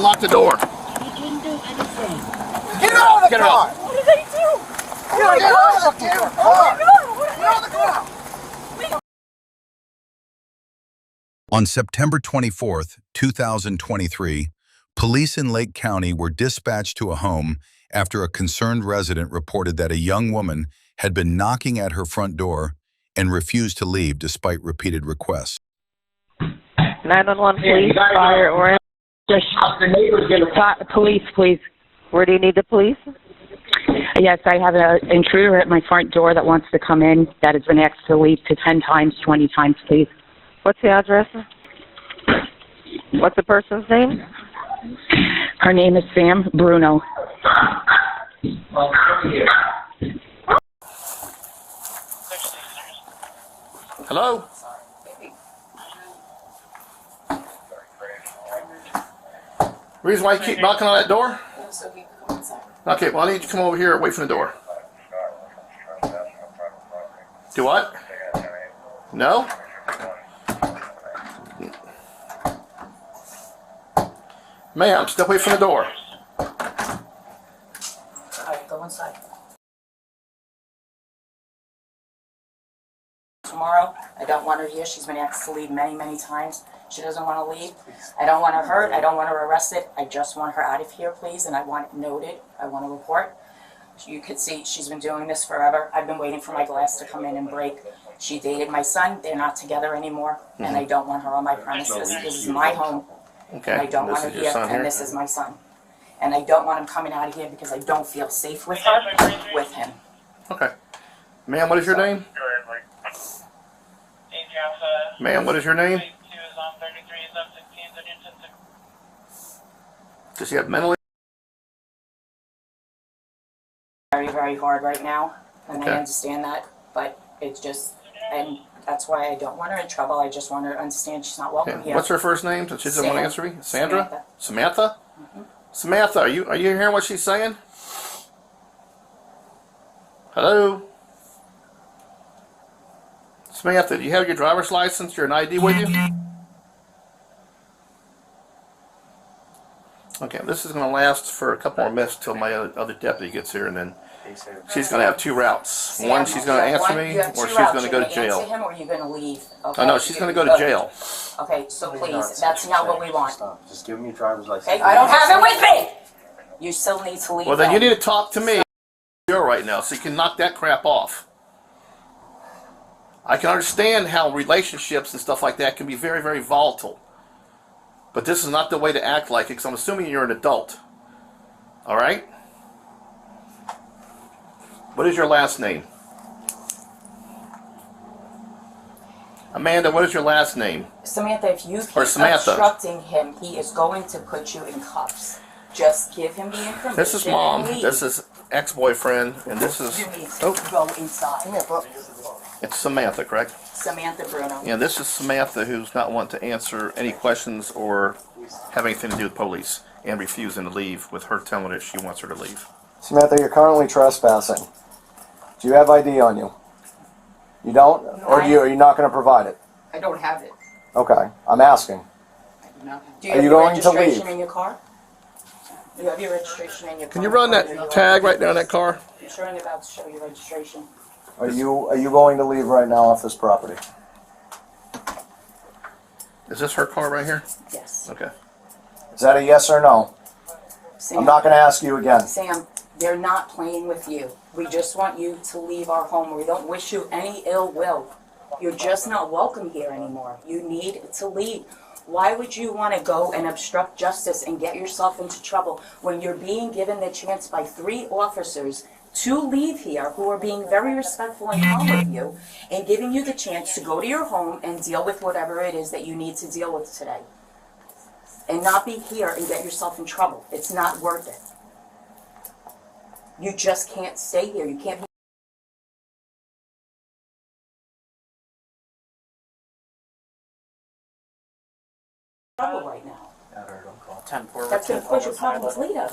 unlock the door. He didn't do anything. Get out of the Get her car! out. What did they do? Get out of the damn car! Get out of the car! On September 24th, 2023, police in Lake County were dispatched to a home after a concerned resident reported that a young woman had been knocking at her front door and refused to leave despite repeated requests. 911, police, fire, or Police, please. where do you need the police? Yes, I have an intruder at my front door that wants to come in that has been asked to leave to 10 times, 20 times, please. What's the address? What's the person's name? Her name is Sam Bruno. Hello? Reason why you keep knocking on that door? Okay, well I need you to come over here away from the door. Do what? No? Ma'am, step away from the door. Alright, go inside. Tomorrow, I don't want her here. She's been asked to leave many, many times. She doesn't want to leave. I don't want her hurt. I don't want her arrested. I just want her out of here, please, and I want it noted. I want a report. You could see she's been doing this forever. I've been waiting for my glass to come in and break. She dated my son. They're not together anymore, and I don't want her on my premises. This is my home. Okay. And I don't want her here, and this is my son. And I don't want him coming out of here because I don't feel safe with her, with him. Okay. Ma'am, what is your name? Ma'am, what is your name? Does she have mentally? Very, very hard right now, and Okay. I understand that, but it's just, and that's why I don't want her in trouble. I just want her to understand she's not welcome Okay. here. What's her first name? She doesn't want to answer me. Sandra? Samantha. Samantha? Samantha, are you hearing what she's saying? Hello? Samantha, do you have your driver's license, your ID with you? Okay, this is going to last for a couple more minutes till my other deputy gets here, and then she's going to have two routes. One, she's going to answer me, or she's going to go to jail. Answer him, or you're going to leave. Okay? Oh no, she's going to go to jail. Okay, so please, that's not what we want. Stop. Just give me your driver's license. Okay, I don't have it with me. You still need to leave. Well, then you need to talk to me right now, so you can knock that crap off. I can understand how relationships and stuff like that can be very, very volatile. But this is not the way to act like it, because I'm assuming you're an adult. Alright? What is your last name? Amanda, what is your last name? Samantha, if you keep Samantha. obstructing him, he is going to put you in cuffs. Just give him the information. This is Mom. and leave. This is ex-boyfriend. And this is... You need to Oh, go inside. it's Samantha, correct? Samantha Bruno. Yeah, this is Samantha, who's not wanting to answer any questions or have anything to do with police, and refusing to leave with her telling her she wants her to leave. Samantha, you're currently trespassing. Do you have ID on you? You don't? Or are you not going to provide it? I don't have it. Okay, I'm asking. No. Do you Are have you your going to registration leave? in your car? You have your registration in your car? Can you run that tag right down that car? I'm sure I'm about to show you registration. Are you going to leave right now off this property? Is this her car right here? Yes. Okay. Is that a yes or no? Sam, I'm not going to ask you again. Sam, they're not playing with you. We just want you to leave our home. We don't wish you any ill will. You're just not welcome here anymore. You need to leave. Why would you want to go and obstruct justice and get yourself into trouble when you're being given the chance by 3 officers to leave here who are being very respectful and calm with you and giving you the chance to go to your home and deal with whatever it is that you need to deal with today? And not be here and get yourself in trouble. It's not worth it. You just can't stay here. You can't be in trouble right now. That's going to put your problems later.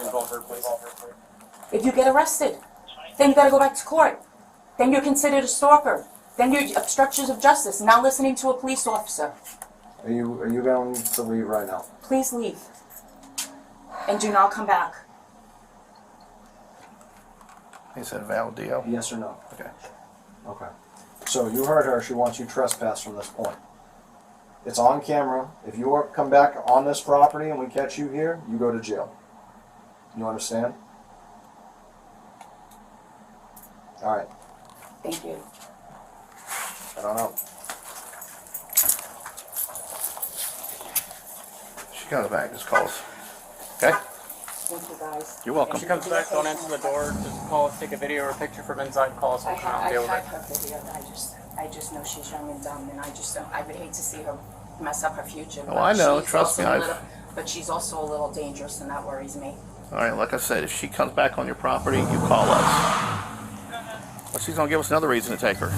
If you get arrested, then you got to go back to court. Then you're considered a stalker. Then you're obstructions of justice, not listening to a police officer. Are you going to leave right now? Please leave. and do not come back. He said valid deal. Yes or no? Okay. Okay. So you heard her. She wants you trespass from this point. It's on camera. If you come back on this property and we catch you here, you go to jail. You understand? All right. Thank you. I don't know. She got the bag. Just call us. Okay? Thank you, guys. You're welcome. If she comes back, don't answer the door. Just call us, take a video or a picture from inside, call us. I We'll try and deal with have it. her video. I just know she's young and dumb, and I would hate to see her mess up her future. Oh, I know. She's Trust me, also a I've- little- But she's also a little dangerous, and that worries me. All right, like I said, if she comes back on your property, you call us. But she's going to give us another reason to take her.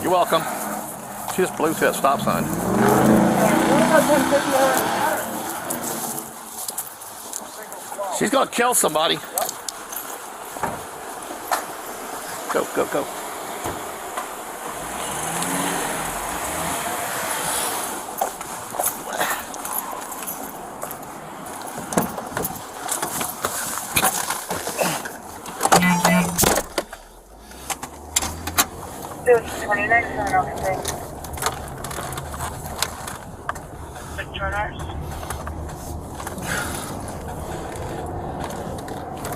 You're welcome. She just blew through that stop sign. She's going to kill somebody. Go, go, go.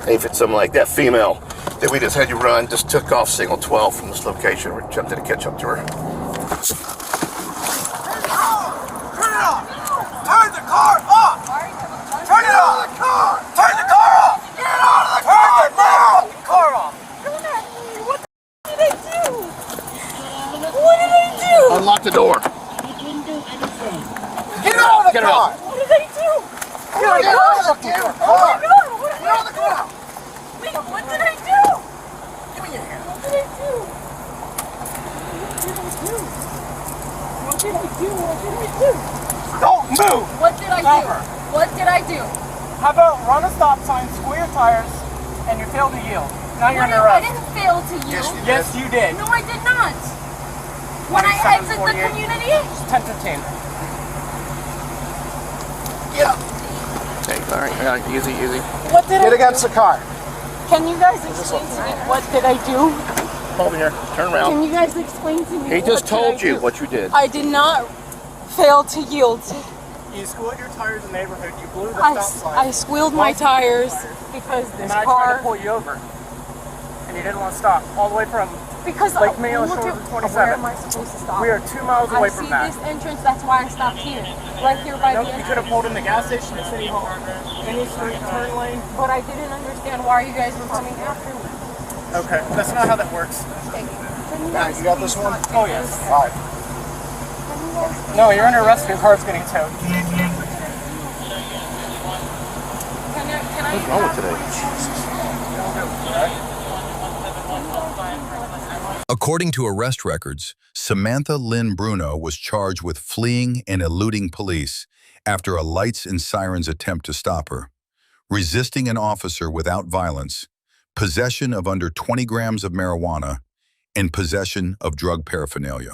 If it's something like that female that we just had you run, just took off signal 12 from this location. We're attempting to catch up to her. Turn it off! Turn the car off! Turn it off! Turn the car off! Get out of the car! Turn the car off! What did I do? What did I do? Unlock the door. You didn't do anything. Get out of the Get her car! out. What did I do? Get out of the damn car! Oh my God! What did Get out of the car! Wait, what did I do? Give me your hand. What did I do? What did I do? What did I do? Don't move! What did I Stop do? her. What did I do? How about run a stop sign, square your tires, and you failed to yield. Now you're under I arrest. didn't fail to you. Yes, you did. No, I did not. When I exit the 27:48. community, 10:15. Get up! Okay, all right, easy, easy. what did Get I against the car. Can you guys explain to me what did I do? Over here. Turn Can around. you guys explain to me? He just what did told I you do? what you did. I did not fail to yield. You squealed your tires in the neighborhood. You blew the I stop sign. squealed my tires because and this then I tried car. to pull you over. And you didn't want to stop. All the way from Because Lake Mayo look Shores at- is 27. Where am I supposed to stop? we are 2 miles away I from see that. this entrance. That's why I stopped here, right here by No, the you entrance. could have pulled in the gas station at City Hall. Any street turn lane. But I didn't understand why you guys were coming after me. Okay, that's not how that works. Can you Now, guys you got please this one? not do Oh, yes. this? All right. Can you guys No, you're under arrest. Your car's getting towed. Can I What's wrong with today? According to arrest records, Samantha Lynn Bruno was charged with fleeing and eluding police after a lights and sirens attempt to stop her, resisting an officer without violence, possession of under 20 grams of marijuana, and possession of drug paraphernalia.